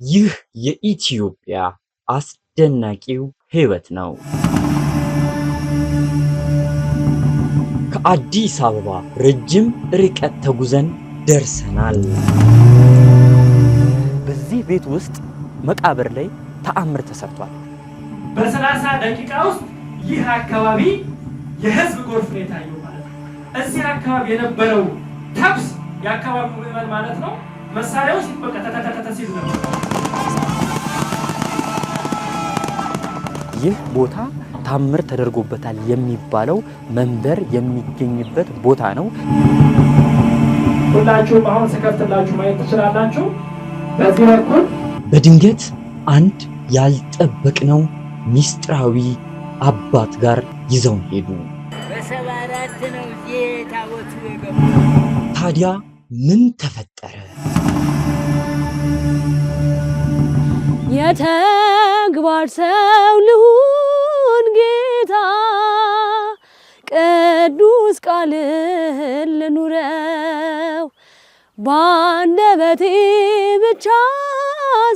ይህ የኢትዮጵያ አስደናቂው ህይወት ነው። ከአዲስ አበባ ረጅም ርቀት ተጉዘን ደርሰናል። በዚህ ቤት ውስጥ መቃብር ላይ ተአምር ተሰርቷል። በ30 ደቂቃ ውስጥ ይህ አካባቢ የህዝብ ጎርፍ ነው የታየው ማለት ነው። እዚህ አካባቢ የነበረው ተብስ የአካባቢው ምዕመን ማለት ነው መሳሪያው ሲበቀተተተተ ሲል ነበር። ይህ ቦታ ታምር ተደርጎበታል የሚባለው መንበር የሚገኝበት ቦታ ነው። ሁላችሁም አሁን ስከፍትላችሁ ማየት ትችላላችሁ። በዚህ በኩል በድንገት አንድ ያልጠበቅነው ሚስጥራዊ አባት ጋር ይዘውን ሄዱ። በ74 ነው ታቦቱ የገባው። ታዲያ ምን ተፈጠረ? የተግባር ሰው ልሁን ጌታ ቅዱስ ቃልህን ልኑረው በአንደበቴ ብቻ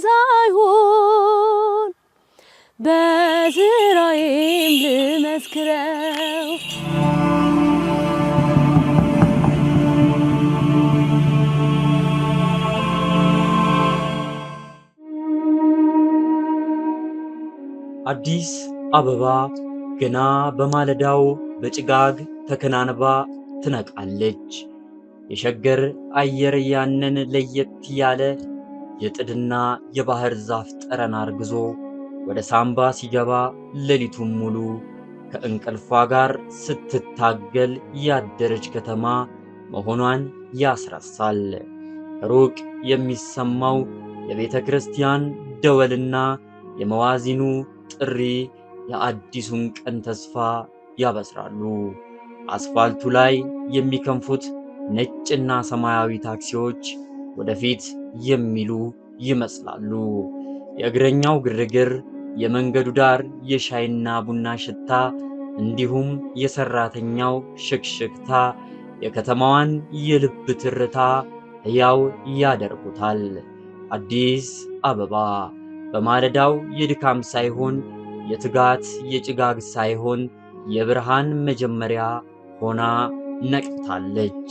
ሳይሆን በስራዬም ልመስክረው። አዲስ አበባ ገና በማለዳው በጭጋግ ተከናንባ ትነቃለች። የሸገር አየር ያንን ለየት ያለ የጥድና የባህር ዛፍ ጠረን አርግዞ ወደ ሳምባ ሲገባ ሌሊቱን ሙሉ ከእንቅልፏ ጋር ስትታገል ያደረች ከተማ መሆኗን ያስረሳል። ሩቅ የሚሰማው የቤተ ክርስቲያን ደወልና የመዋዚኑ ጥሪ የአዲሱን ቀን ተስፋ ያበስራሉ። አስፋልቱ ላይ የሚከንፉት ነጭና ሰማያዊ ታክሲዎች ወደፊት የሚሉ ይመስላሉ። የእግረኛው ግርግር፣ የመንገዱ ዳር የሻይና ቡና ሽታ እንዲሁም የሰራተኛው ሽክሽክታ የከተማዋን የልብ ትርታ ሕያው ያደርጉታል። አዲስ አበባ በማለዳው የድካም ሳይሆን የትጋት የጭጋግ ሳይሆን የብርሃን መጀመሪያ ሆና ነቅታለች።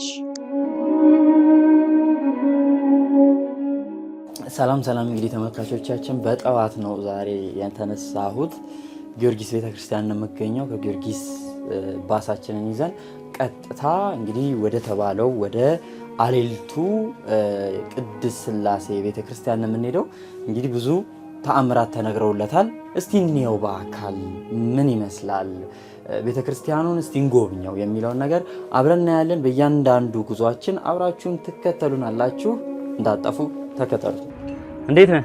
ሰላም ሰላም። እንግዲህ ተመልካቾቻችን በጠዋት ነው ዛሬ የተነሳሁት። ጊዮርጊስ ቤተክርስቲያን ነው የምገኘው። ከጊዮርጊስ ባሳችንን ይዘን ቀጥታ እንግዲህ ወደ ተባለው ወደ አሌልቱ ቅድስት ሥላሴ ቤተክርስቲያን ነው የምንሄደው። እንግዲህ ብዙ ተአምራት ተነግረውለታል። እስቲ እንየው በአካል ምን ይመስላል ቤተክርስቲያኑን እስቲ እንጎብኘው የሚለውን ነገር አብረን እናያለን። በእያንዳንዱ ጉዟችን አብራችሁን ትከተሉናላችሁ። እንዳጠፉ ተከተሉ። እንዴት ነህ?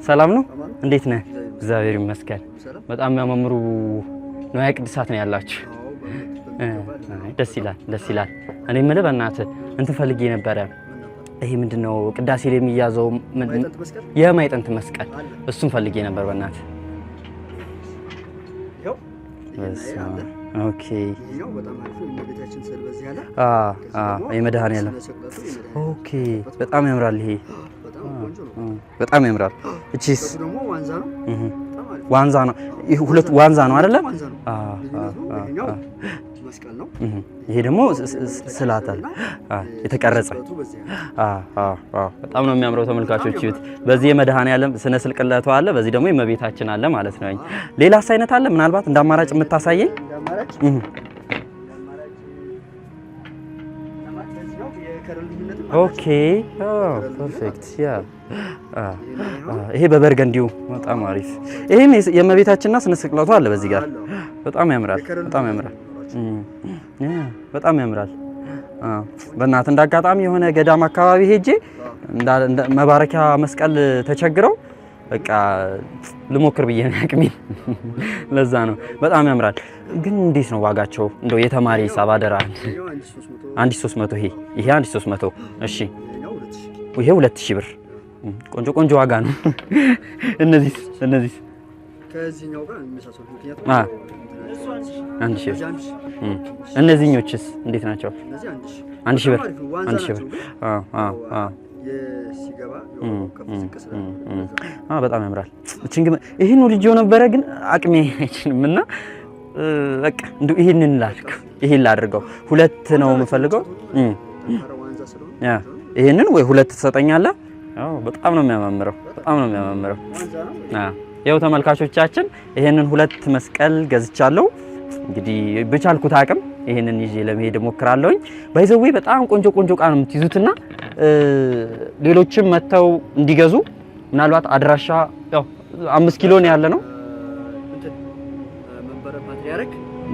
ሰላም ነው? እንዴት ነህ? እግዚአብሔር ይመስገን። በጣም የሚያማምሩ ንዋየ ቅድሳት ነው ያላችሁ። ደስ ይላል፣ ደስ ይላል። እኔ የምልህ በእናትህ እንትን ፈልጌ ነበረ። ይሄ ምንድነው ቅዳሴ ላይ የሚያዘው የማይጠንት መስቀል፣ እሱን ፈልጌ ነበር በእናትህ። ኦኬ። የመድኃኔዓለም ኦኬ። በጣም ያምራል። ይሄ በጣም ያምራል። እቺስ ዋንዛ ነው። ይሄ ሁለት ዋንዛ ነው አይደለ? ይሄ ደግሞ ስላታል የተቀረጸ። በጣም ነው የሚያምረው ተመልካቾች። ይሁት በዚህ የመድኃኔዓለም ስነ ስልቅለቱ አለ፣ በዚህ ደግሞ የእመቤታችን አለ ማለት ነው። ሌላስ አይነት አለ ምናልባት እንደ አማራጭ የምታሳየኝ? ኦኬ ፐርፌክት። ይሄ በበርገንዲው በጣም አሪፍ። ይሄም የእመቤታችንና ስነ ስቅለቱ አለ በዚህ ጋር። በጣም ያምራል፣ በጣም ያምራል፣ በጣም ያምራል። በእናትህ እንዳጋጣሚ የሆነ ገዳም አካባቢ ሄጄ መባረኪያ መስቀል ተቸግረው በቃ ልሞክር ብዬ ነው ያቅሜን። ለዛ ነው በጣም ያምራል። ግን እንዴት ነው ዋጋቸው? እንደው የተማሪ ሂሳብ አደራ። 1300 ይሄ 1300። እሺ ይሄ 2000 ብር። ቆንጆ ቆንጆ ዋጋ ነው። እነዚህ ከዚህኛው ጋር የሚመሳሰሉ ምክንያቱም 1000 ብር። እነዚህኞችስ እንዴት ናቸው? 1000 ብር። 1000 ብር። የሲገባ ከፍስቅስ በጣም ያምራል። እቺን ግን ይሄን ልጅው ነበረ ግን አቅሜ አይችልምና በቃ እንደው ይሄንን ላድርግ ይሄን ላድርገው ሁለት ነው የምፈልገው ይሄንን ወይ ሁለት ትሰጠኛለህ? አዎ በጣም ነው የሚያማምረው በጣም ነው የሚያማምረው። ያው ተመልካቾቻችን ይሄንን ሁለት መስቀል ገዝቻለሁ። እንግዲህ በቻልኩት አቅም ይሄንን ይዤ ለመሄድ ሞክራለሁኝ። ባይዘዌ በጣም ቆንጆ ቆንጆ ዕቃ ነው የምትይዙትና ሌሎችም መተው እንዲገዙ ምናልባት አድራሻ ያው 5 ኪሎ ነው ያለ ነው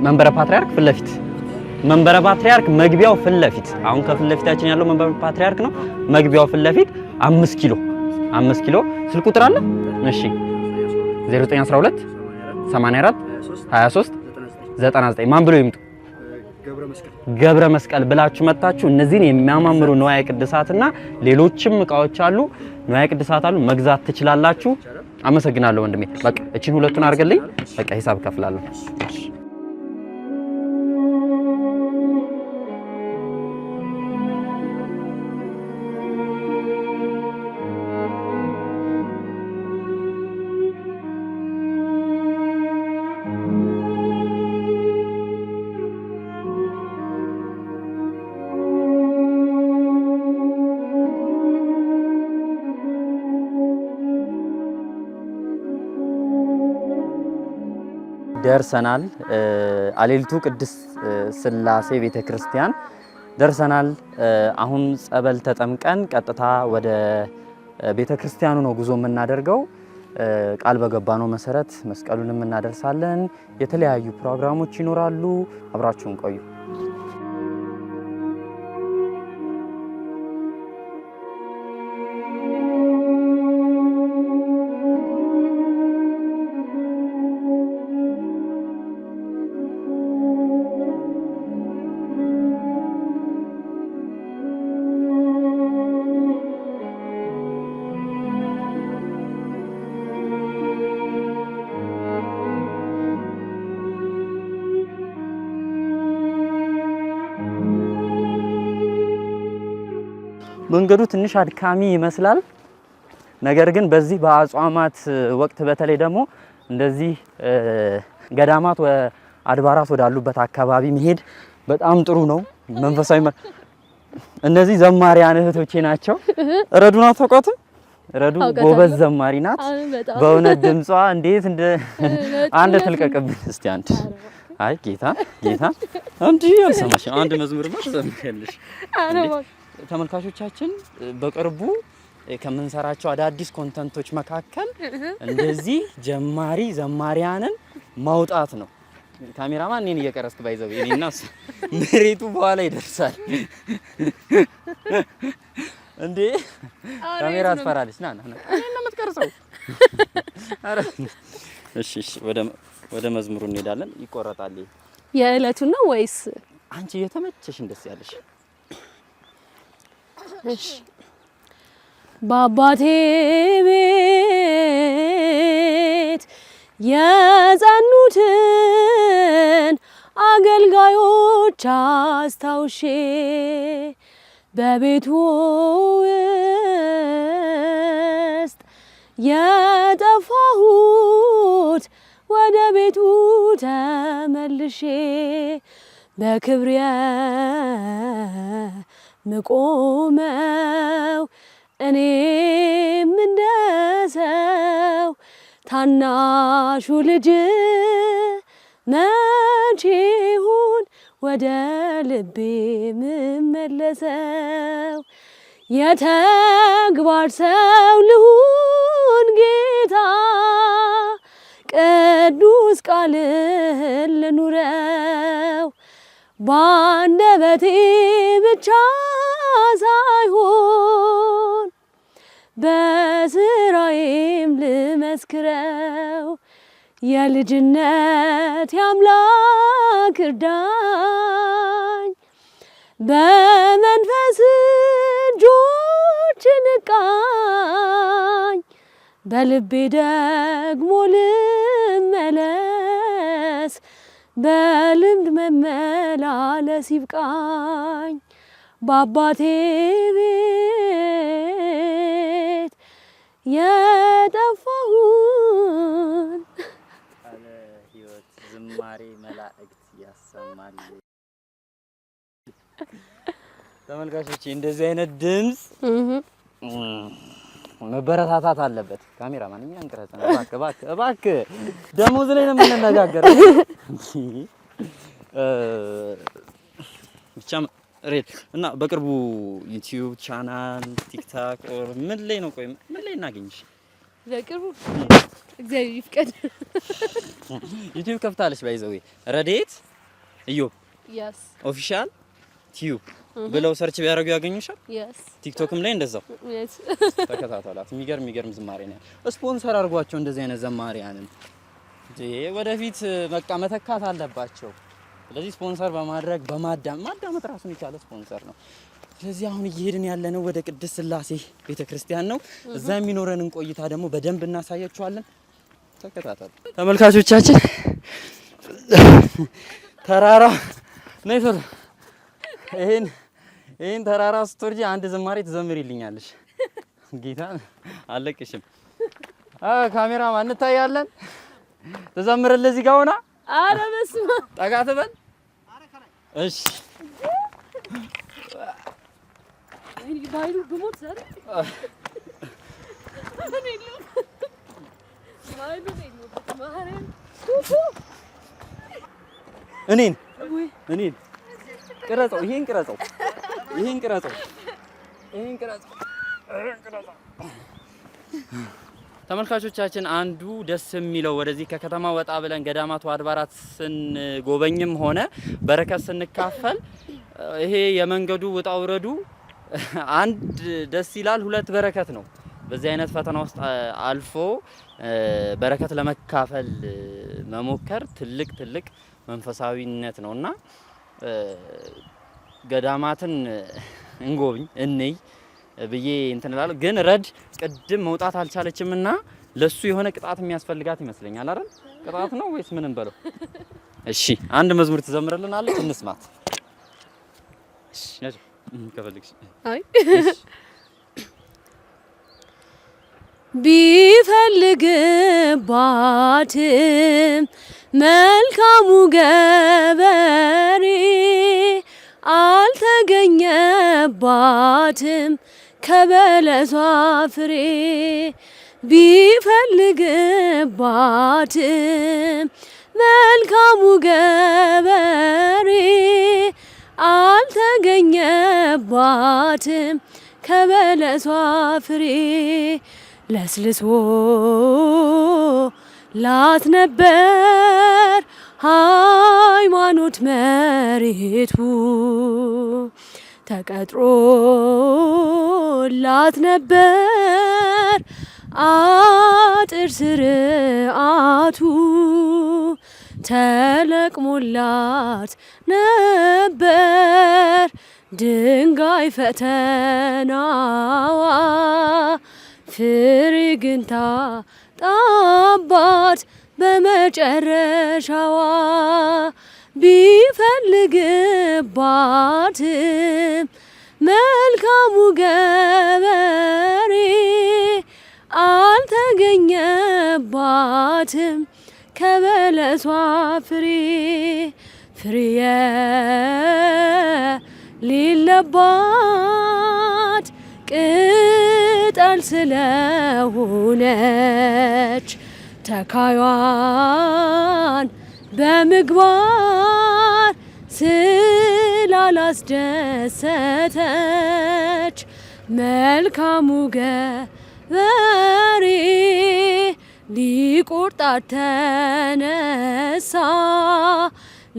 መንበረ ፓትርያርክ ፊት ለፊት መንበረ ፓትርያርክ መግቢያው ፊት ለፊት አሁን ከፊት ለፊታችን ያለው መንበረ ፓትርያርክ ነው። መግቢያው ፊት ለፊት 5 ኪሎ ስልክ ቁጥር አለ። እሺ 0912 84 23 99 ማን ብሎ ይምጡ? ገብረ መስቀል ብላችሁ መጣችሁ እነዚህን የሚያማምሩ ንዋየ ቅድሳትና ሌሎችም ዕቃዎች አሉ ንዋየ ቅድሳት አሉ መግዛት ትችላላችሁ። አመሰግናለሁ ወንድሜ። በቃ እቺን ሁለቱን አድርገልኝ በቃ ሂሳብ ከፍላለሁ። ደርሰናል። አሌልቱ ቅድስት ሥላሴ ቤተክርስቲያን ደርሰናል። አሁን ጸበል ተጠምቀን ቀጥታ ወደ ቤተክርስቲያኑ ነው ጉዞ የምናደርገው። ቃል በገባነው መሰረት መስቀሉንም እናደርሳለን። የተለያዩ ፕሮግራሞች ይኖራሉ። አብራችሁን ቆዩ። መንገዱ ትንሽ አድካሚ ይመስላል። ነገር ግን በዚህ በአጽዋማት ወቅት በተለይ ደግሞ እንደዚህ ገዳማት አድባራት ወዳሉበት አካባቢ መሄድ በጣም ጥሩ ነው። መንፈሳዊ እነዚህ ዘማሪያን እህቶቼ ናቸው። ረዱና ተቆጥ ረዱ ጎበዝ ዘማሪ ናት። በእውነት ድምጿ እንዴት እንደ አንድ ትልቀቅብን እስቲ አንድ አይ ጌታ አንድ ያልሰማሽ አንድ መዝሙር ማለት ዘምሪያለሽ። ተመልካቾቻችን በቅርቡ ከምንሰራቸው አዳዲስ ኮንተንቶች መካከል እንደዚህ ጀማሪ ዘማሪያንን ማውጣት ነው። ካሜራማን እኔን እየቀረስክ ባይዘው እኔና መሬቱ በኋላ ይደርሳል እንዴ ካሜራ አትፈራለች ና እኔን ነው የምትቀርጸው። አረ እሺ ወደ መዝሙሩ እንሄዳለን። ይቆረጣል። የዕለቱ ነው ወይስ አንቺ የተመቸሽ እንደስ ያለሽ? እሺ በአባቴ ቤት የጸኑትን አገልጋዮች አስታውሼ በቤቱ ውስጥ የጠፋሁት ወደ ቤቱ ተመልሼ በክብር ምቆመው እኔም እንደሰው ታናሹ ልጅ መቼ ይሁን ወደ ልቤ ምመለሰው? የተግባር ሰው ልሁን ጌታ ቅዱስ ቃልህን ልኑረው ባንደበቴ ብቻ ሳይሆን በስራዬም ልመስክረው። የልጅነት የአምላክ እርዳኝ በመንፈስ እጆች ንቃኝ በልቤ ደግሞ ልመለስ በልምድ መመላለስ ይብቃኝ በአባቴ ቤት የጠፋሁን ቃለ ሕይወት ዝማሬ መላእክት ያሰማል። ተመልካቾች እንደዚህ አይነት ድምጽ መበረታታት አለበት። ካሜራማን እኛ እንቀረጽ ነው። እባክህ ደሞዝ ላይ ነው የምንነጋገረው። ብቻ ሬድ እና በቅርቡ ዩቲዩብ ቻናል ቲክታክ ኦር ምን ላይ ነው? ቆይ ምን ላይ እናገኝሽ? በቅርቡ እግዚአብሔር ይፍቀድ ዩቲዩብ ከፍታለች። ባይዘው ረዴት ኢዮብ yes ኦፊሻል ቲዩብ ብለው ሰርች ቢያደርጉ ያገኙሻል። yes ቲክቶክም ላይ እንደዛው yes ተከታተላት። የሚገርም ዝማሬ ነው። ስፖንሰር አድርጓቸው እንደዚህ አይነት ዘማሪያንን ወደፊት በቃ መተካት አለባቸው። ስለዚህ ስፖንሰር በማድረግ ማዳመጥ ራሱን የቻለ ስፖንሰር ነው። ስለዚህ አሁን እየሄድን ያለነው ወደ ቅድስት ሥላሴ ቤተክርስቲያን ነው። እዛ የሚኖረንን ቆይታ ደግሞ በደንብ እናሳያችኋለን። ተከታተሉ ተመልካቾቻችን። ተራራ ነይ ቶሎ ይሄን ተራራ ስትወርጂ አንድ ዝማሬ ትዘምሪልኛለሽ። ጌታ አለቅሽም። ካሜራማን እንታያለን። ተዘምረልህ እዚህ ጋር ሆና። ኧረ በስመ አብ ጠጋ ትበል። እሺ ባይሉ ብሞት ዛሬ እኔን ቅረጸው። ይሄን ቅረጸው። ተመልካቾቻችን አንዱ ደስ የሚለው ወደዚህ ከከተማ ወጣ ብለን ገዳማቱ አድባራት ስንጎበኝም ሆነ በረከት ስንካፈል ይሄ የመንገዱ ውጣ ውረዱ አንድ ደስ ይላል፣ ሁለት በረከት ነው። በዚህ አይነት ፈተና ውስጥ አልፎ በረከት ለመካፈል መሞከር ትልቅ መንፈሳዊነት ነውና ገዳማትን እንጎብኝ እንይ ብዬ እንትን እላለሁ። ግን ረድ ቅድም መውጣት አልቻለችምና ለሱ የሆነ ቅጣት የሚያስፈልጋት ይመስለኛል አይደል? ቅጣት ነው ወይስ ምን እንበለው? እሺ አንድ መዝሙር ትዘምርልናለች፣ እንስማት። እሺ ነጅ ከፈልግሽ አይ ቢፈልግባትም መልካሙ ገበሬ አልተገኘባትም ከበለሷ ፍሬ። ቢፈልግባትም መልካሙ ገበሬ አልተገኘባትም ከበለሷ ፍሬ። ለስልሶ ላት ነበር ሃይማኖት መሬቱ ተቀጥሮላት ነበር አጥር ስርዓቱ ተለቅሞላት ነበር ድንጋይ ፈተናዋ ፍሬ ግን ታጣባት በመጨረሻዋ። ቢፈልግባትም መልካሙ ገበሬ አልተገኘባትም ከበለሷ ፍሬ። ፍሬ የሌለባት ቅጠል ስለሆነች ተካዩን በምግባር ስላላስደሰተች መልካሙ ገበሬ ሊቆርጣት ተነሳ።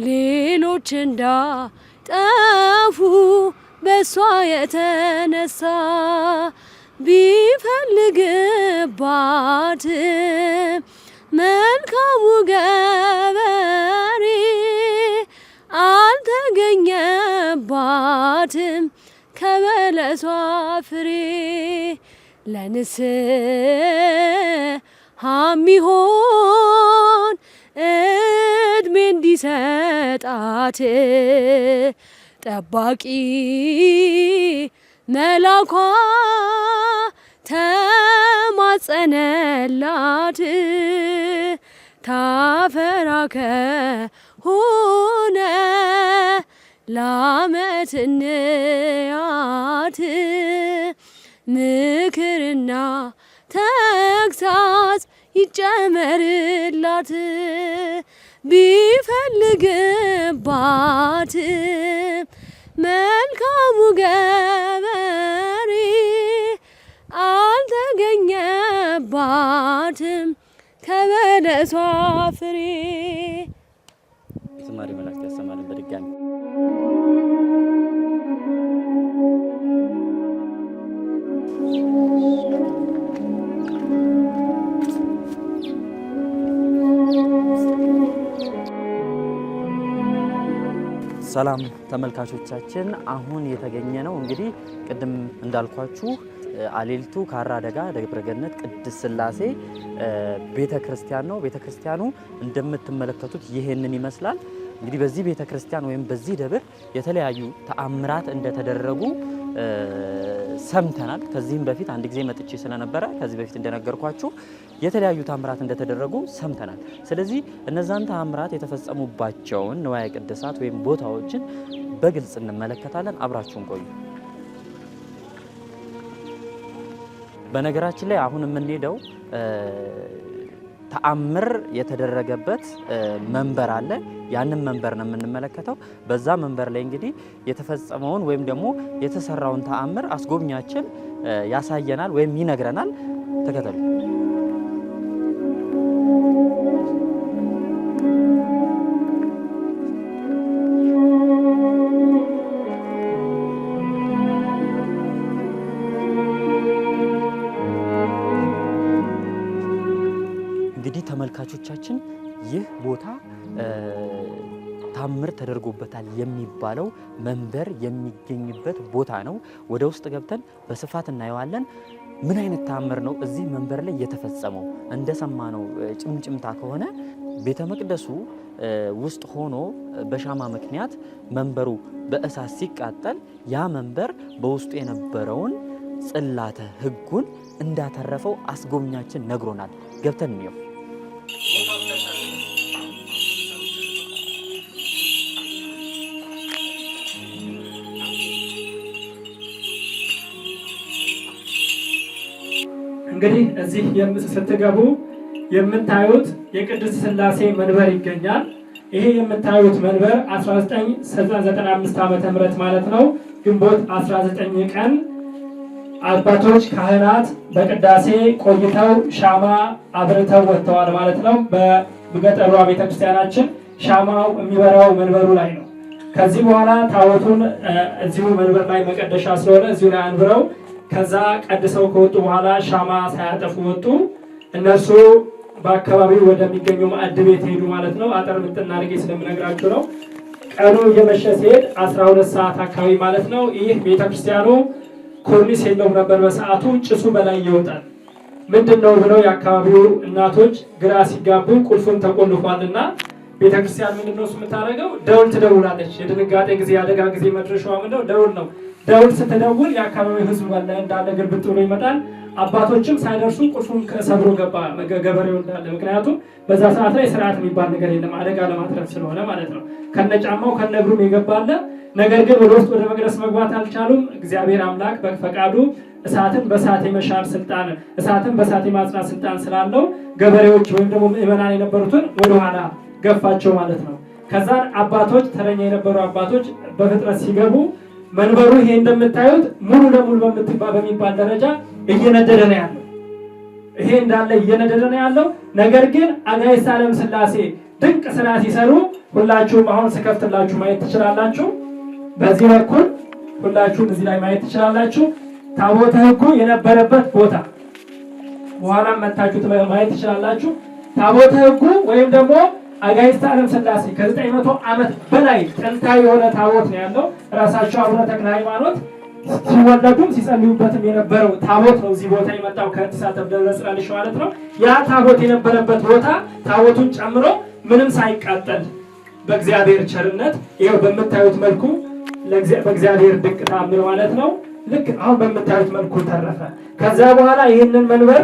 ሌሎች እንዳጠፉ በሷ የተነሳ ቢፈልግባትም መልካሙ ገበሬ አልተገኘባትም ከበለሷ ፍሬ። ለንስሐ ሚሆን እድሜ እንዲሰጣት ጠባቂ መላኳ ተማጸነላት ታፈራ ከሆነ ለዓመት እንያት ምክርና ተግሳጽ ይጨመርላት ቢፈልግባት መልካሙ ገበሬ አልተገኘባትም ከበለሷ ፍሬ። ዝማሬ መላእክት ያሰማልን በድጋሚ። ሰላም ተመልካቾቻችን፣ አሁን የተገኘ ነው እንግዲህ ቅድም እንዳልኳችሁ አሌልቱ ካራ ደጋ ደብረ ገነት ቅድስት ሥላሴ ቤተክርስቲያን ነው። ቤተክርስቲያኑ እንደምትመለከቱት ይሄንን ይመስላል። እንግዲህ በዚህ ቤተክርስቲያን ወይም በዚህ ደብር የተለያዩ ተአምራት እንደተደረጉ ሰምተናል። ከዚህም በፊት አንድ ጊዜ መጥቼ ስለነበረ ከዚህ በፊት እንደነገርኳችሁ የተለያዩ ተአምራት እንደተደረጉ ሰምተናል። ስለዚህ እነዛን ተአምራት የተፈጸሙባቸውን ንዋየ ቅድሳት ወይም ቦታዎችን በግልጽ እንመለከታለን። አብራችሁን ቆዩ። በነገራችን ላይ አሁን የምንሄደው ተአምር የተደረገበት መንበር አለ። ያንን መንበር ነው የምንመለከተው። በዛ መንበር ላይ እንግዲህ የተፈጸመውን ወይም ደግሞ የተሰራውን ተአምር አስጎብኛችን ያሳየናል ወይም ይነግረናል። ተከተሉ። እንግዲህ ተመልካቾቻችን ይህ ቦታ ታምር ተደርጎበታል የሚባለው መንበር የሚገኝበት ቦታ ነው። ወደ ውስጥ ገብተን በስፋት እናየዋለን። ምን አይነት ታምር ነው እዚህ መንበር ላይ የተፈጸመው? እንደሰማነው ጭምጭምታ ከሆነ ቤተ መቅደሱ ውስጥ ሆኖ በሻማ ምክንያት መንበሩ በእሳት ሲቃጠል ያ መንበር በውስጡ የነበረውን ጽላተ ሕጉን እንዳተረፈው አስጎብኛችን ነግሮናል። ገብተን እንየው። እንግዲህ እዚህ ስትገቡ የምታዩት የቅድስት ሥላሴ መንበር ይገኛል። ይሄ የምታዩት መንበር 1995 ዓመተ ምህረት ማለት ነው ግንቦት 19 ቀን አባቶች ካህናት በቅዳሴ ቆይተው ሻማ አብርተው ወጥተዋል ማለት ነው። በገጠሯ ቤተክርስቲያናችን ሻማው የሚበራው መንበሩ ላይ ነው። ከዚህ በኋላ ታቦቱን እዚሁ መንበር ላይ መቀደሻ ስለሆነ እዚሁ ላይ አንብረው ከዛ ቀድሰው ከወጡ በኋላ ሻማ ሳያጠፉ ወጡ። እነሱ በአካባቢው ወደሚገኙ ማዕድ ቤት ሄዱ ማለት ነው። አጠር ምጥና አድርጌ ስለምነግራችሁ ነው። ቀኑ እየመሸ ሲሄድ 12 ሰዓት አካባቢ ማለት ነው። ይህ ቤተክርስቲያኑ ኮርኒስ የለውም ነበር በሰዓቱ፣ ጭሱ በላይ ይወጣል። ምንድን ነው ብለው የአካባቢው እናቶች ግራ ሲጋቡ ቁልፉም ተቆልፏልና ቤተክርስቲያን ምንድን ነው የምታደርገው? ደውል ትደውላለች። የድንጋጤ ጊዜ የአደጋ ጊዜ መድረሻዋ ምንድነው? ደውል ነው። ደውል ስትደውል የአካባቢው ሕዝብ እንዳለ ግርብጥ ብሎ ይመጣል። አባቶችም ሳይደርሱ ቁልፉን ሰብሮ ገባ ገበሬው እንዳለ። ምክንያቱም በዛ ሰዓት ላይ ስርዓት የሚባል ነገር የለም፣ አደጋ ለማትረፍ ስለሆነ ማለት ነው። ከነጫማው ከነግሩም የገባለ። ነገር ግን ወደ ውስጥ ወደ መቅደስ መግባት አልቻሉም። እግዚአብሔር አምላክ በፈቃዱ እሳትን በእሳት የመሻር ስልጣን፣ እሳትን በእሳት የማጽናት ስልጣን ስላለው ገበሬዎች ወይም ደግሞ ምዕመናን የነበሩትን ወደኋላ ገፋቸው ማለት ነው። ከዛ አባቶች ተረኛ የነበሩ አባቶች በፍጥነት ሲገቡ መንበሩ ይሄ እንደምታዩት ሙሉ ለሙሉ በሚባል ደረጃ እየነደደ ነው ያለው። ይሄ እንዳለ እየነደደ ነው ያለው። ነገር ግን አጋዕዝተ ዓለም ሥላሴ ድንቅ ስራ ሲሰሩ ሁላችሁም አሁን ስከፍትላችሁ ማየት ትችላላችሁ። በዚህ በኩል ሁላችሁም እዚህ ላይ ማየት ትችላላችሁ። ታቦተ ሕጉ የነበረበት ቦታ በኋላም መታችሁ ማየት ትችላላችሁ። ታቦተ ሕጉ ወይም ደግሞ አጋዕዝተ ዓለም ሥላሴ ከ900 ዓመት በላይ ጥንታዊ የሆነ ታቦት ነው ያለው። ራሳቸው አቡነ ተክለ ሃይማኖት ሲወለዱም ሲጸልዩበትም የነበረው ታቦት ነው እዚህ ቦታ የመጣው ከእንስሳት ደብረ ጽላልሽ ማለት ነው። ያ ታቦት የነበረበት ቦታ ታቦቱን ጨምሮ ምንም ሳይቃጠል በእግዚአብሔር ቸርነት ይኸው በምታዩት መልኩ በእግዚአብሔር ድንቅ ተአምር ማለት ነው ልክ አሁን በምታዩት መልኩ ተረፈ። ከዛ በኋላ ይህንን መንበር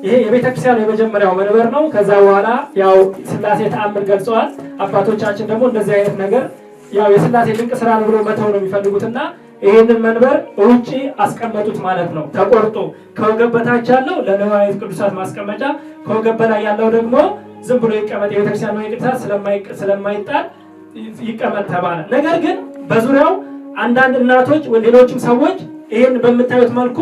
ይሄ የቤተክርስቲያኑ የመጀመሪያው መንበር ነው። ከዛ በኋላ ያው ሥላሴ ተአምር ገልጸዋል። አባቶቻችን ደግሞ እንደዚህ አይነት ነገር ያው የሥላሴ ድንቅ ስራ ነው ብሎ መተው ነው የሚፈልጉትና ይህንን መንበር ውጪ አስቀመጡት ማለት ነው። ተቆርጦ ከወገብ በታች ያለው ለንዋየ ቅዱሳት ማስቀመጫ፣ ከወገብ በላይ ያለው ደግሞ ዝም ብሎ ይቀመጥ፣ የቤተክርስቲያን ንዋየ ቅዱሳት ስለማይጣል ይቀመጥ ተባለ። ነገር ግን በዙሪያው አንዳንድ እናቶች ሌሎችም ሰዎች ይህን በምታዩት መልኩ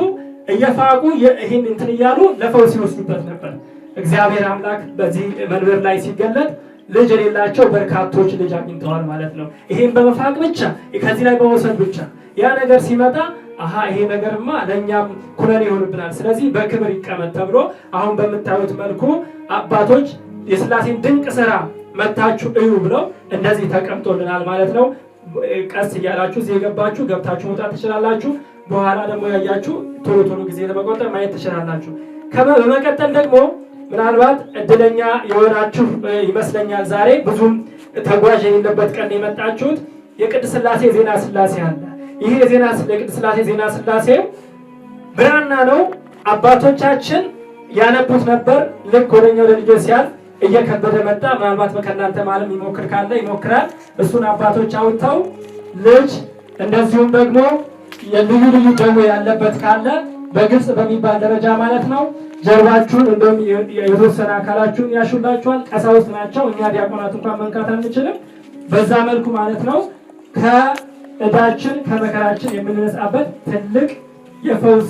እየፋቁ ይህን እንትን እያሉ ለፈውስ ይወስዱበት ነበር። እግዚአብሔር አምላክ በዚህ መንበር ላይ ሲገለጥ ልጅ የሌላቸው በርካቶች ልጅ አግኝተዋል ማለት ነው። ይሄን በመፋቅ ብቻ ከዚህ ላይ በመውሰድ ብቻ ያ ነገር ሲመጣ አሃ ይሄ ነገርማ ለእኛም ኩነኔ ይሆንብናል፣ ስለዚህ በክብር ይቀመጥ ተብሎ አሁን በምታዩት መልኩ አባቶች የሥላሴን ድንቅ ስራ መታችሁ እዩ ብለው እንደዚህ ተቀምጦልናል ማለት ነው። ቀስ እያላችሁ እዚህ የገባችሁ ገብታችሁ መውጣት ትችላላችሁ። በኋላ ደግሞ ያያችሁ ቶሎ ቶሎ ጊዜ ለመቆጠር ማየት ትችላላችሁ። በመቀጠል ደግሞ ምናልባት እድለኛ የሆናችሁ ይመስለኛል። ዛሬ ብዙም ተጓዥ የሌለበት ቀን የመጣችሁት የቅድስት ሥላሴ ዜና ሥላሴ አለ። ይህ የቅድስት ሥላሴ ዜና ሥላሴ ብራና ነው። አባቶቻችን ያነቡት ነበር። ልክ ወደኛ ወደ ልጆች ሲያልፍ እየከበደ መጣ። ምናልባት ከእናንተ ማለም ይሞክር ካለ ይሞክራል። እሱን አባቶች አውጥተው ልጅ እንደዚሁም ደግሞ የልዩ ልዩ ደዌ ያለበት ካለ በግልጽ በሚባል ደረጃ ማለት ነው ጀርባችሁን እንደውም የተወሰነ አካላችሁን ያሹላችኋል። ቀሳውስት ናቸው። እኛ ዲያቆናት እንኳን መንካት አንችልም። በዛ መልኩ ማለት ነው ከዕዳችን ከመከራችን የምንነጻበት ትልቅ የፈውስ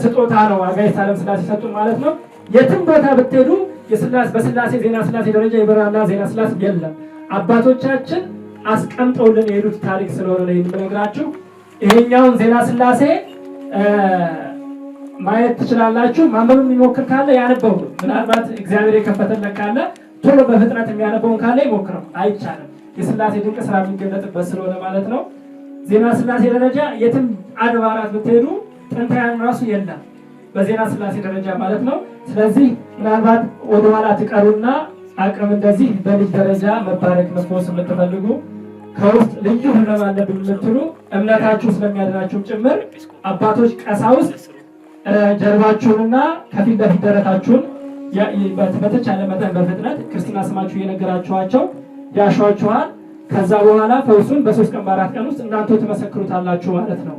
ስጦታ ነው አጋዕዝተ ዓለም ሥላሴ ሰጡን ማለት ነው። የትም ቦታ ብትሄዱ በሥላሴ ዜና ሥላሴ ደረጃ የብራና ዜና ሥላሴ የለም። አባቶቻችን አስቀምጠውልን የሄዱት ታሪክ ስለሆነ ነው የምነግራችሁ። ይሄኛውን ዜና ሥላሴ ማየት ትችላላችሁ። ማንበብ የሚሞክር ካለ ያነበው። ምናልባት እግዚአብሔር የከፈተለት ካለ ቶሎ በፍጥነት የሚያነበውን ካለ ይሞክረው። አይቻልም፣ የሥላሴ ድንቅ ስራ የሚገለጥበት ስለሆነ ማለት ነው። ዜና ሥላሴ ደረጃ የትም አድባራት ብትሄዱ ጥንታውያን ራሱ የለም በዜና ሥላሴ ደረጃ ማለት ነው። ስለዚህ ምናልባት ወደኋላ ትቀሩና አቅም እንደዚህ በልጅ ደረጃ መባረክ መፈወስ የምትፈልጉ ከውስጥ ልዩ ህመም አለብኝ የምትሉ እምነታችሁ ስለሚያድናችሁ ጭምር አባቶች ቀሳውስት ጀርባችሁንና ከፊት ለፊት ደረታችሁን በተቻለ መጠን በፍጥነት ክርስትና ስማችሁ እየነገራችኋቸው ያሿችኋል። ከዛ በኋላ ፈውሱን በ3 ቀን በ4 ቀን ውስጥ እናንተ ትመሰክሩታላችሁ ማለት ነው።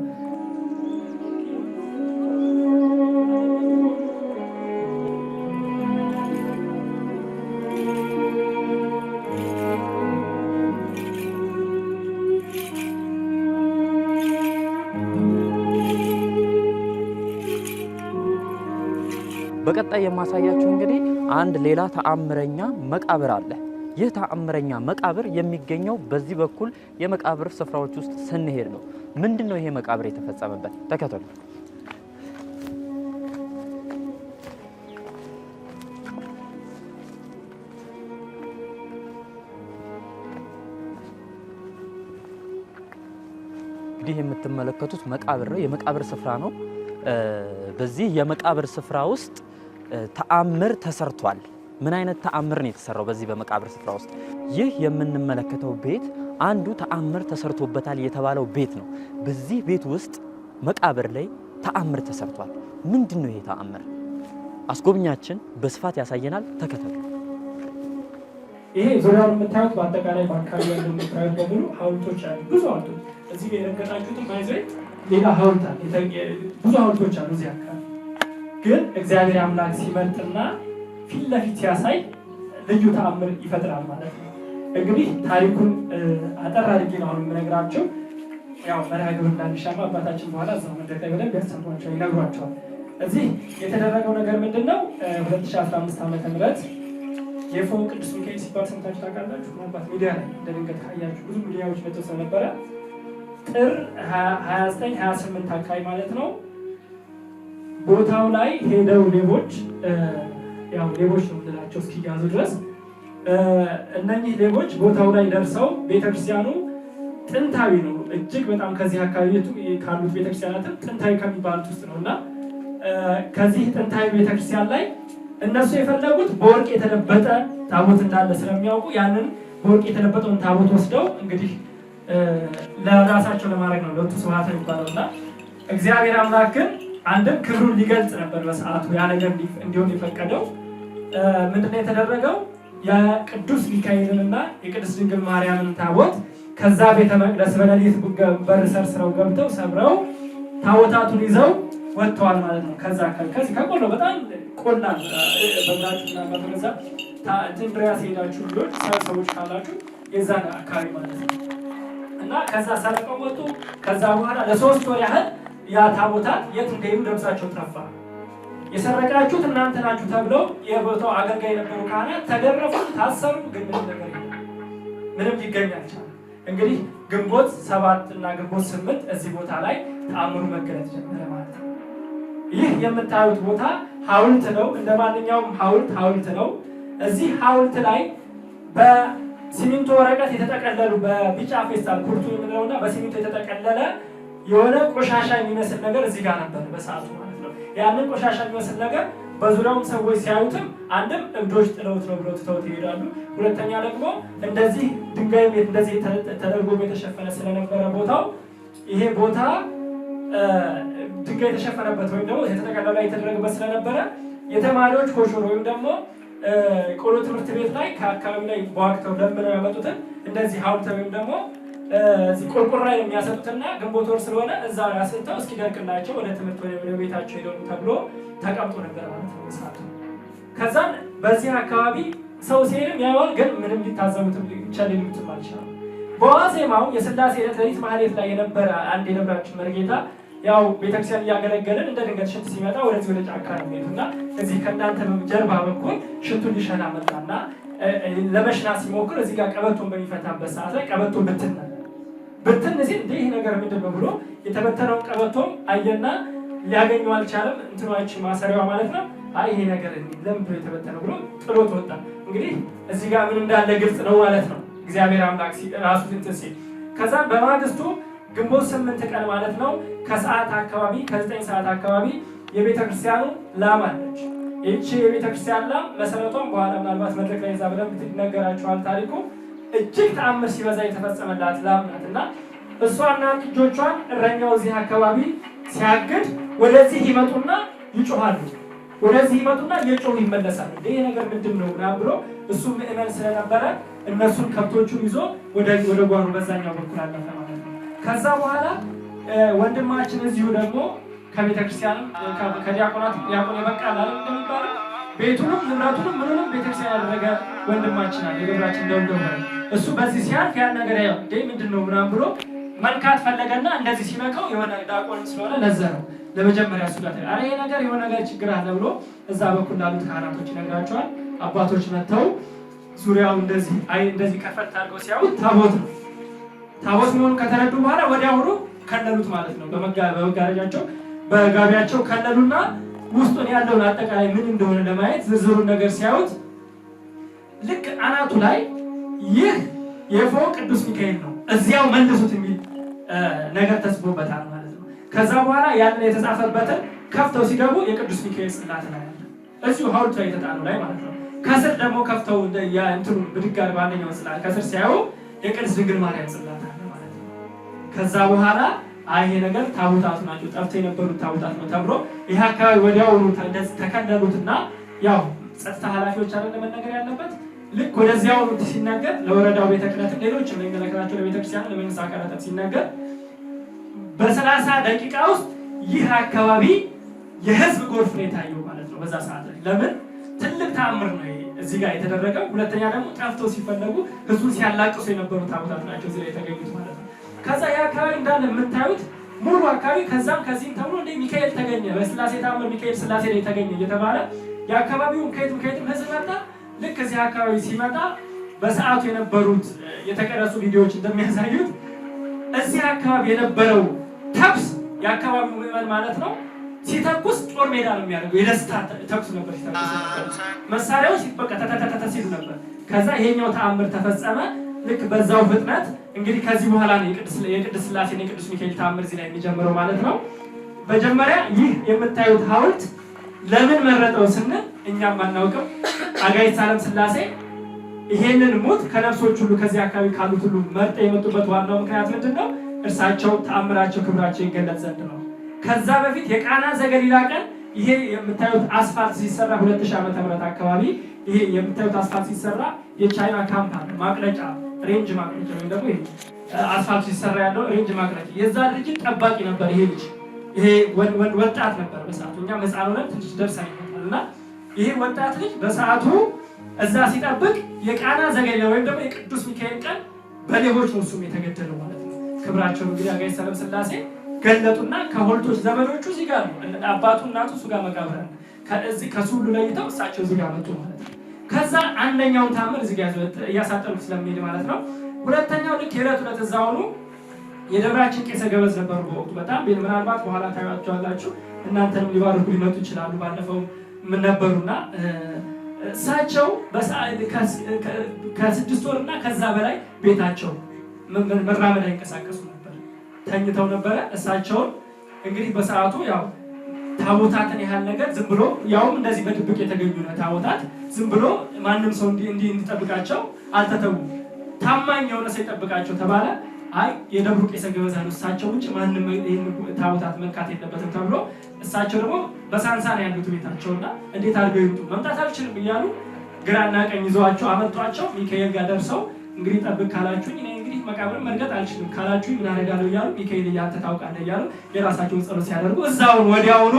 በቀጣይ የማሳያችሁ እንግዲህ አንድ ሌላ ተአምረኛ መቃብር አለ። ይህ ተአምረኛ መቃብር የሚገኘው በዚህ በኩል የመቃብር ስፍራዎች ውስጥ ስንሄድ ነው። ምንድነው ይሄ መቃብር የተፈጸመበት? ተከተሉ። እንግዲህ የምትመለከቱት መቃብር ነው፣ የመቃብር ስፍራ ነው። በዚህ የመቃብር ስፍራ ውስጥ ተአምር ተሰርቷል። ምን አይነት ተአምር ነው የተሰራው? በዚህ በመቃብር ስፍራ ውስጥ ይህ የምንመለከተው ቤት አንዱ ተአምር ተሰርቶበታል የተባለው ቤት ነው። በዚህ ቤት ውስጥ መቃብር ላይ ተአምር ተሰርቷል። ምንድነው ይሄ ተአምር? አስጎብኛችን በስፋት ያሳየናል። ተከተሉ። ይሄ ዙሪያውን የምታዩት በአጠቃላይ በአካባቢ ያለው የምታዩት በሙሉ ሐውልቶች አሉ። ብዙ ሐውልቶች እዚህ የረገጣችሁትን ባይዘ ሌላ ሐውልት አለ። ብዙ ሐውልቶች አሉ እዚህ አካባቢ። ግን እግዚአብሔር አምላክ ሲመርጥና ፊት ለፊት ሲያሳይ ልዩ ተአምር ይፈጥራል ማለት ነው። እንግዲህ ታሪኩን አጠር አድርጌ ነው አሁን የምነግራቸው። ያው መርሃ ግብር እንዳንሻማ አባታችን በኋላ እዛው መድረክ ላይ በደንብ ያሰሟቸው ይነግሯቸዋል። እዚህ የተደረገው ነገር ምንድን ነው? 2015 ዓ.ም የፎ ቅዱስ ሚካኤል ሲባል ሰምታችሁ ታውቃላችሁ? ምናልባት ሚዲያ ላይ እንደድንገት ካያችሁ ብዙ ሚዲያዎች መጥተው ስለነበረ ጥር 29 28 አካባቢ ማለት ነው ቦታው ላይ ሄደው ሌቦች ያው ሌቦች ነው የምንላቸው እስኪያዙ ድረስ እነኚህ ሌቦች ቦታው ላይ ደርሰው ቤተክርስቲያኑ ጥንታዊ ነው እጅግ በጣም ከዚህ አካባቢ ካሉት ቤተክርስቲያናትም ጥንታዊ ከሚባሉት ውስጥ ነውና ከዚህ ጥንታዊ ቤተክርስቲያን ላይ እነሱ የፈለጉት በወርቅ የተለበጠ ታቦት እንዳለ ስለሚያውቁ ያንን በወርቅ የተለበጠውን ታቦት ወስደው እንግዲህ ለራሳቸው ለማድረግ ነው ለቱ ስብሐት የሚባለውና እግዚአብሔር አምላክ ግን አንድም ክብሩን ሊገልጽ ነበር በሰዓቱ ያ ነገር እንዲሆን የፈቀደው። ምንድነው የተደረገው? የቅዱስ ሚካኤልንና የቅድስት ድንግል ማርያምን ታቦት ከዛ ቤተ መቅደስ በሌሊት በር ሰርስረው ገብተው ሰብረው ታቦታቱን ይዘው ወጥተዋል ማለት ነው። ከዚህ ከቆሎ በጣም ቆላ በዛችሁና በተገዛ ትንድሪያስ ሄዳችሁ ልጆች ሰዎች ካላችሁ የዛን አካባቢ ማለት ነው። እና ከዛ ሰርቀው ወጡ። ከዛ በኋላ ለ3 ወር ያህል ያ ታቦታት የት እንደሄዱ ደብዛቸው ጠፋ። የሰረቃችሁት እናንተ ናችሁ ተብለው የቦታው አገልጋይ የነበሩ ካህናት ተገረፉ፣ ታሰሩ። ግን ምንም ሊገኝ አልቻለም። እንግዲህ ግንቦት 7 እና ግንቦት 8 እዚህ ቦታ ላይ ተአምሩ መገለጥ ጀመረ ማለት ነው። ይህ የምታዩት ቦታ ሐውልት ነው። እንደ ማንኛውም ሐውልት ነው። እዚህ ሐውልት ላይ በሲሚንቶ ወረቀት የተጠቀለሉ በቢጫ ፌስታል ኩርቱ የምንለውና በሲሚንቶ የተጠቀለለ የሆነ ቆሻሻ የሚመስል ነገር እዚህ ጋር ነበር በሰዓቱ ማለት ነው። ያንን ቆሻሻ የሚመስል ነገር በዙሪያውም ሰዎች ሲያዩትም አንድም እብዶች ጥለውት ነው ብለው ትተውት ይሄዳሉ። ሁለተኛ ደግሞ እንደዚህ ድንጋይ ቤት እንደዚህ ተደርጎ የተሸፈነ ስለነበረ ቦታው ይሄ ቦታ ድንጋይ የተሸፈነበት ወይም ደግሞ የተጠቀለለ የተደረገበት ስለነበረ የተማሪዎች ኮሾሮ ወይም ደግሞ ቆሎ ትምህርት ቤት ላይ ከአካባቢ ላይ በዋክተው ለምነው ያመጡትን እንደዚህ ሐውልት ወይም ደግሞ እዚህ ቆርቆሮ ላይ የሚያሰጡትና ግንቦት ወር ስለሆነ እዛ ያሰጣው እስኪደርቅላቸው ወደ ትምህርት ወደ ቤታቸው ሄደው ተብሎ ተቀምጦ ነበር ማለት ነው ሰዓቱ። ከዛን በዚህ አካባቢ ሰው ሲሄድም ያየዋል፣ ግን ምንም ሊታዘቡትም ሊቻልሉትም አልቻለም። በዋዜማው የሥላሴ ዕለት ማህሌት ላይ የነበረ አንድ የደብራችን መርጌታ ያው ቤተክርስቲያን እያገለገልን እንደ ድንገት ሽንት ሲመጣ ወደዚህ ወደ ጫካ ነው የሚሄዱና እዚህ ከእናንተ ጀርባ በኩል ሽንቱን ሊሸና መጣና ለመሽና ሲሞክር እዚህ ጋር ቀበቶን በሚፈታበት ሰዓት ላይ ቀበቶ ብትን ሲል እንደ ይህ ነገር ምንድን ነው ብሎ የተበተነውን ቀበቶም አየና ሊያገኘው አልቻለም። እንትኗች ማሰሪያዋ ማለት ነው። አይ ይሄ ነገር ለምንድን ነው የተበተነው ብሎ ጥሎት ወጣ። እንግዲህ እዚህ ጋር ምን እንዳለ ግልጽ ነው ማለት ነው። እግዚአብሔር አምላክ ራሱ እንትን ሲል ከዛ በማግስቱ ግንቦት 8 ቀን ማለት ነው ከሰዓት አካባቢ ከ9 ሰዓት አካባቢ የቤተክርስቲያኑ ላም አለች። ይህቺ የቤተክርስቲያን ላም መሰረቷን በኋላ ምናልባት መድረክ ላይ ዛ በደንብ ይነገራችኋል ታሪኩ። እጅግ ተአምር ሲበዛ የተፈጸመላት ላም ናት እና እሷና ልጆቿን እረኛው እዚህ አካባቢ ሲያግድ ወደዚህ ይመጡና ይጮሃሉ። ወደዚህ ይመጡና እየጮሁ ይመለሳሉ። ይሄ ነገር ምንድን ነው ምናምን ብሎ እሱ ምዕመን ስለነበረ እነሱን ከብቶቹን ይዞ ወደ ጓሩ በዛኛው በኩል አለፈ ማለት ነው። ከዛ በኋላ ወንድማችን እዚሁ ደግሞ ከቤተክርስቲያንም ከዲያቆናት ዲያቆን የበቃል አለ እንደሚባለው ቤቱንም ንብረቱንም ምኑንም ቤተክርስቲያን ያደረገ ወንድማችን አለ የደብራችን ደውደው እሱ በዚህ ሲያልፍ ያን ነገር ያው ምንድን ነው ምናምን ብሎ መንካት ፈለገና እንደዚህ ሲነካው የሆነ ዲያቆን ስለሆነ ለዘረው ለመጀመሪያ እሱ ጋር አረ ይሄ ነገር የሆነ ነገር ችግር አለ ብሎ እዛ በኩል ላሉት ካህናቶች ይነግራቸዋል። አባቶች መጥተው ዙሪያው እንደዚህ ከፈት አድርገው ሲያዩት ታቦት መሆኑን ከተረዱ በኋላ ወዲያውኑ ከለሉት ማለት ነው። በመጋረጃቸው በጋቢያቸው ከለሉና ውስጡን ያለውን አጠቃላይ ምን እንደሆነ ለማየት ዝርዝሩን ነገር ሲያዩት ልክ አናቱ ላይ ይህ የፎቅ ቅዱስ ሚካኤል ነው እዚያው መልሱት የሚል ነገር ተጽፎበታል ማለት ነው። ከዛ በኋላ ያንን የተጻፈበትን ከፍተው ሲገቡ የቅዱስ ሚካኤል ጽላት ላይ አለ እዚሁ ሐውልቱ ላይ የተጣለው ላይ ማለት ነው። ከስር ደግሞ ከፍተው እንትኑ ብድጋር በአንደኛው ጽላት ከስር ሲያዩ የቅድስት ድንግል ማርያም ጽላት አለ ማለት ነው። ከዛ በኋላ ይሄ ነገር ታቦታቱ ናቸው ጠፍተው የነበሩት ታቦታት ነው ተብሎ ይሄ አካባቢ ወዲያውኑ ተከለሉትና ያው ጸጥታ ኃላፊዎች አይደለም መነገር ያለበት ልክ ወደዚያው ሲናገር ለወረዳው ቤተ ክህነት ሌሎችም ለሚመለከታቸው ለቤተክርስቲያን ለመንግስት አካላት ሲናገር በ30 ደቂቃ ውስጥ ይህ አካባቢ የህዝብ ጎርፍ ነው የታየው ማለት ነው። በዛ ሰዓት ላይ ለምን ትልቅ ተአምር ነው እዚህ ጋር የተደረገው። ሁለተኛ ደግሞ ጠፍተው ሲፈለጉ ህዝቡን ሲያላቅሱ የነበሩ ታቦታት ናቸው እዚህ ላይ የተገኙት ማለት ነው። ከዛ የአካባቢ እንዳለ የምታዩት ሙሉ አካባቢ ከዛም ከዚህም ተብሎ እንደ ሚካኤል ተገኘ በስላሴ ተአምር ሚካኤል ስላሴ ላይ ተገኘ እየተባለ የአካባቢውን ከየትም ህዝብ መጣ። ልክ እዚህ አካባቢ ሲመጣ በሰዓቱ የነበሩት የተቀረጹ ቪዲዮዎች እንደሚያሳዩት እዚህ አካባቢ የነበረው ተኩስ የአካባቢው ምዕመን ማለት ነው ሲተኩስ ጦር ሜዳ ነው የሚያደርገው የደስታ ተኩስ ነበር ሲተኩስ ነበር መሳሪያው ሲበቃ ተተተተ ሲሉ ነበር። ከዛ ይሄኛው ተአምር ተፈጸመ። ልክ በዛው ፍጥነት እንግዲህ ከዚህ በኋላ ነው የቅድስት ስላሴና የቅዱስ ሚካኤል ተአምር እዚህ ላይ የሚጀምረው ማለት ነው። መጀመሪያ ይህ የምታዩት ሐውልት ለምን መረጠው ስንል እኛም አናውቅም። አጋዕዝተ ዓለም ስላሴ ይሄንን ሙት ከነፍሶች ሁሉ ከዚህ አካባቢ ካሉት ሁሉ መርጠው የመጡበት ዋናው ምክንያት ምንድነው? እርሳቸው ተአምራቸው ክብራቸው ይገለጽ ዘንድ ነው። ከዛ በፊት የቃና ዘገሊላ ቀን ይሄ የምታዩት አስፋልት ሲሰራ 2000 ዓመተ ምህረት አካባቢ ይሄ የምታዩት አስፋልት ሲሰራ የቻይና ካምፓኒ ማቅለጫ ሬንጅ ማቅለጫ ወይም ደግሞ ይሄ አስፋልት ሲሰራ ያለው ሬንጅ ማቅለጫ የዛ ልጅ ጠባቂ ነበር። ይሄ ልጅ ይሄ ወጣት ነበር በሰዓቱ እኛ ህፃን ሆነን ትንሽ ደርሰን እና ይሄ ወጣት ልጅ በሰዓቱ እዛ ሲጠብቅ የቃና ዘገሊላ ወይም ደግሞ የቅዱስ ሚካኤል ቀን በሌቦች ነው እሱም የተገደለው ማለት ነው። ክብራቸው እንግዲህ አጋዕዝተ ዓለም ሥላሴ ገለጡና ከሆልቶች ዘመዶቹ እዚህ ጋር ነው አባቱ እናቱ እሱ ጋር መቃብር ነው። ከዚህ ከሱ ሁሉ ለይተው እሳቸው እዚህ ጋር መጡ ማለት ነው። ከዛ አንደኛውን ታምር እዚህ ጋር እያሳጠሩት ስለሚሄድ ማለት ነው። ሁለተኛው ልክ የዕለት ዕለት እዛው ነው የደብራችን ቄሰ ገበዝ ነበሩ በወቅቱ በጣም ምናልባት በኋላ ታዩዋቸዋላችሁ እናንተንም ሊባርኩ ሊመጡ ይችላሉ። ባለፈው ምን ነበሩና እሳቸው ከ6 ወርና ከዛ በላይ ቤታቸው መራመድ አይንቀሳቀሱ ነበር፣ ተኝተው ነበረ። እሳቸውን እንግዲህ በሰዓቱ ያው ታቦታትን ያህል ነገር ዝም ብሎ ያውም እንደዚህ በድብቅ የተገኙ ነው ታቦታት ዝም ብሎ ማንም ሰው እንዲጠብቃቸው አልተተውም። ታማኝ የሆነ ሰው ይጠብቃቸው ተባለ። አይ የደብሩ ቄሰ ገበዝ ነው እሳቸው ውጭ ማንም ይሄን ታቦታት መንካት የለበትም ተብሎ እሳቸው ደግሞ በሳንሳን ያሉት ቤታቸውና እንዴት አድርገው ይምጡ መምጣት አልችልም እያሉ ግራና ቀኝ ይዘዋቸው አመጧቸው። ሚካኤል ጋር ደርሰው እንግዲህ ጠብቅ ካላችሁኝ እኔ እንግዲህ መቃብር መርገጥ አልችልም ካላችሁኝ ምን አደርጋለሁ እያሉ ሚካኤል እያንተ ታውቃለህ እያሉ የራሳቸውን ጸሎት ሲያደርጉ እዛውን ወዲያውኑ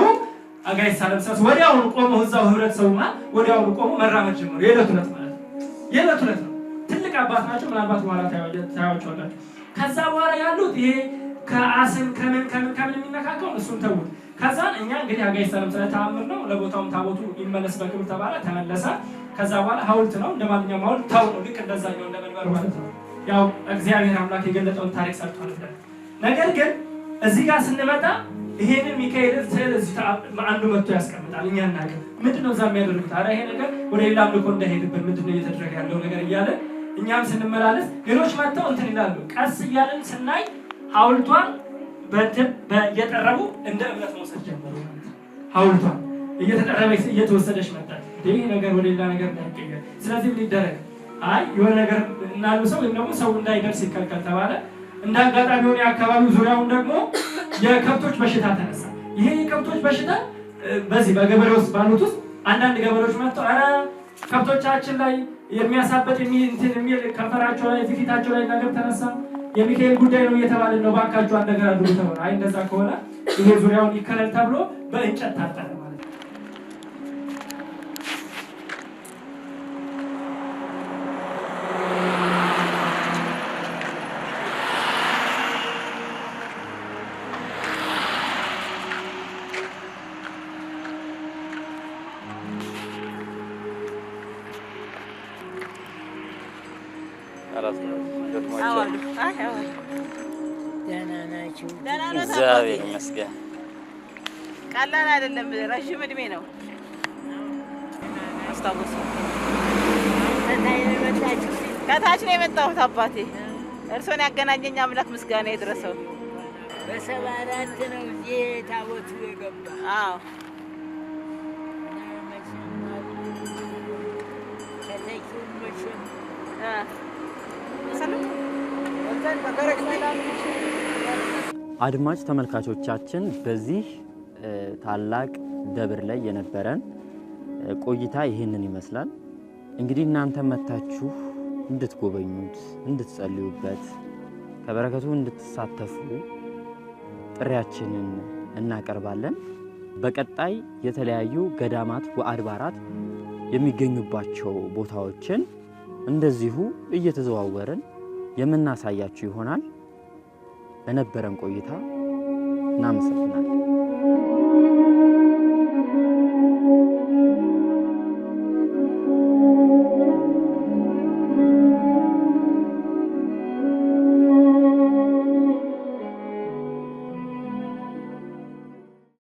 አጋዕዝተ ዓለም ሥላሴ ወዲያውኑ ቆመው እዛው ህብረተሰቡና ወዲያውኑ ቆመው መራመድ ጀመሩ። የዕለት ዕለት ማለት ነው። የዕለት ዕለት ነው። ትልቅ አባት ናቸው። ምናልባት በኋላ ታያቸዋላችሁ። ከዛ በኋላ ያሉት ይሄ ከአስም ከምን የሚነካከው እሱን ተውት። ከዛ እኛ እንግዲህ አጋዕዝተ ዓለም ሥላሴ ተአምር ነው ለቦታውም ታቦቱ ይመለስ በክብር ተባለ፣ ተመለሰ። ከዛ በኋላ ሐውልት ነው እንደማንኛውም ሐውልት ታው ነው ልክ እንደዛኛው እንደመንበር ማለት ነው። ያው እግዚአብሔር አምላክ የገለጠውን ታሪክ ሰርቷል። ነገር ግን እዚህ ጋር ስንመጣ ይሄንን ሚካኤል ስዕል እዚህ አንዱ መጥቶ ያስቀምጣል። እኛ እናገር ምንድነው እዛ የሚያደርጉት? አረ ይሄ ነገር ወደ ሌላ አምልኮ እንዳይሄድብን ምንድነው እየተደረገ ያለው ነገር እያለ እኛም ስንመላለስ ሌሎች መጥተው እንትን ይላሉ። ቀስ እያለን ስናይ ሐውልቷን እየጠረቡ እንደ እምነት መውሰድ ጀመሩ ማለት ነው። ሐውልቷን እየተጠረበች እየተወሰደች መጣች። ይሄ ነገር ወደ ሌላ ነገር እንዳይቀየር ስለዚህ ምን ይደረግ? አይ የሆነ ነገር እናልብሰው ወይም ደግሞ ሰው እንዳይደርስ ይከልከል ተባለ። እንደ አጋጣሚ ሆነ የአካባቢው ዙሪያውን ደግሞ የከብቶች በሽታ ተነሳ። ይሄ የከብቶች በሽታ በዚህ በገበሬ ውስጥ ባሉት ውስጥ አንዳንድ ገበሬዎች መጥተው አረ ከብቶቻችን ላይ የሚያሳበጥ የሚል ከንፈራቸው ላይ ፊታቸው ላይ ነገር ተነሳ፣ የሚካኤል ጉዳይ ነው እየተባለ ነው፣ ባካችሁ አንድ ነገር አድርጉ ተባለ። አይ እንደዛ ከሆነ ይሄ ዙሪያውን ይከለል ተብሎ በእንጨት ታጠረ ማለት ነው። እግዚአብሔር ይመስገን። ቀላል አይደለም፣ ረጅም እድሜ ነው። አስታውሱ። ከታች ነው የመጣሁት አባቴ። እርሶን ያገናኘኝ አምላክ ምስጋና ይድረሰው። በ74 ነው እዚህ ታቦቱ የገባ። አዎ አድማጭ ተመልካቾቻችን በዚህ ታላቅ ደብር ላይ የነበረን ቆይታ ይህንን ይመስላል። እንግዲህ እናንተ መታችሁ እንድትጎበኙት፣ እንድትጸልዩበት፣ ከበረከቱ እንድትሳተፉ ጥሪያችንን እናቀርባለን። በቀጣይ የተለያዩ ገዳማት ወአድባራት የሚገኙባቸው ቦታዎችን እንደዚሁ እየተዘዋወርን የምናሳያችሁ ይሆናል። ለነበረን ቆይታ እናመሰግናለን።